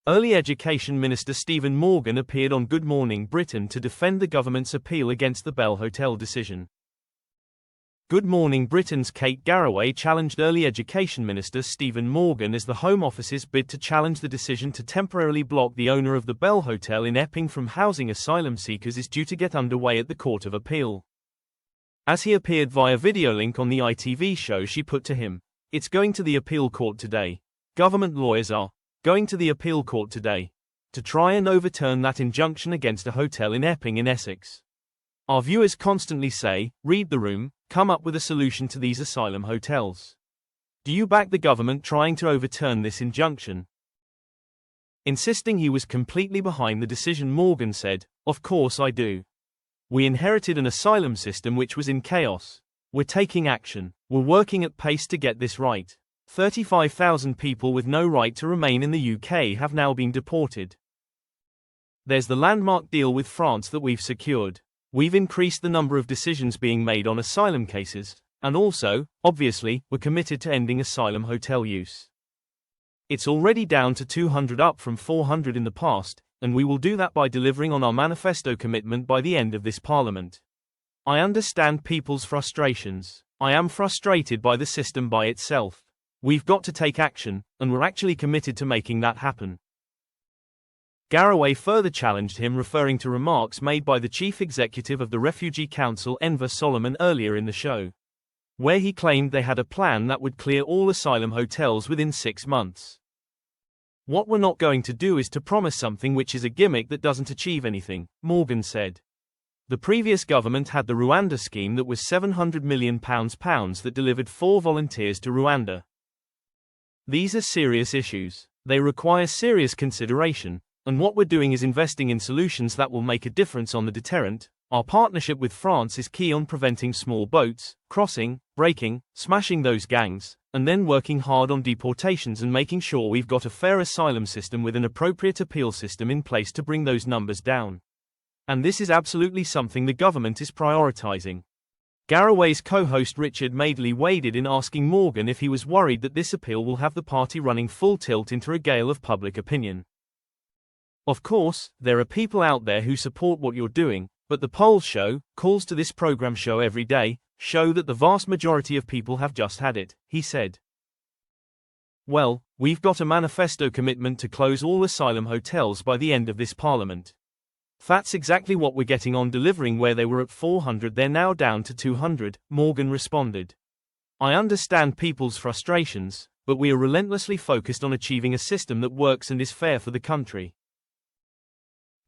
Early Education Minister Stephen Morgan appeared on Good Morning Britain to defend the government's appeal against the Bell Hotel decision. Good Morning Britain's Kate Garraway challenged Early Education Minister Stephen Morgan as the Home Office's bid to challenge the decision to temporarily block the owner of the Bell Hotel in Epping from housing asylum seekers is due to get underway at the Court of Appeal. As he appeared via video link on the ITV show, she put to him, "It's going to the appeal court today. Government lawyers are going to the appeal court today to try and overturn that injunction against a hotel in Epping in Essex. Our viewers constantly say, read the room, come up with a solution to these asylum hotels. Do you back the government trying to overturn this injunction?" Insisting he was completely behind the decision, Morgan said, "Of course I do. We inherited an asylum system which was in chaos. We're taking action. We're working at pace to get this right. 35,000 people with no right to remain in the UK have now been deported. There's the landmark deal with France that we've secured. We've increased the number of decisions being made on asylum cases, and also, obviously, we're committed to ending asylum hotel use. It's already down to 200 up from 400 in the past, and we will do that by delivering on our manifesto commitment by the end of this Parliament. I understand people's frustrations. I am frustrated by the system by itself. We've got to take action, and we're actually committed to making that happen." Garraway further challenged him, referring to remarks made by the chief executive of the Refugee Council Enver Solomon earlier in the show, where he claimed they had a plan that would clear all asylum hotels within 6 months. "What we're not going to do is to promise something which is a gimmick that doesn't achieve anything," Morgan said. The previous government had the Rwanda scheme that was £700 million that delivered 4 volunteers to Rwanda. These are serious issues. They require serious consideration, and what we're doing is investing in solutions that will make a difference on the deterrent. Our partnership with France is key on preventing small boats crossing, breaking, smashing those gangs, and then working hard on deportations and making sure we've got a fair asylum system with an appropriate appeal system in place to bring those numbers down. And this is absolutely something the government is prioritizing." Garraway's co-host Richard Madeley waded in, asking Morgan if he was worried that this appeal will have the party running full tilt into a gale of public opinion. "Of course, there are people out there who support what you're doing, but the polls show, calls to this program show every day, show that the vast majority of people have just had it," he said. "Well, we've got a manifesto commitment to close all asylum hotels by the end of this Parliament. That's exactly what we're getting on delivering. Where they were at 400, they're now down to 200, Morgan responded. "I understand people's frustrations, but we are relentlessly focused on achieving a system that works and is fair for the country.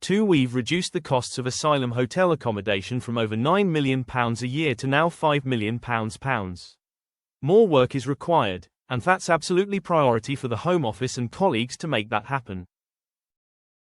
2. We've reduced the costs of asylum hotel accommodation from over £9 million a year to now £5 million. More work is required, and that's absolutely priority for the Home Office and colleagues to make that happen.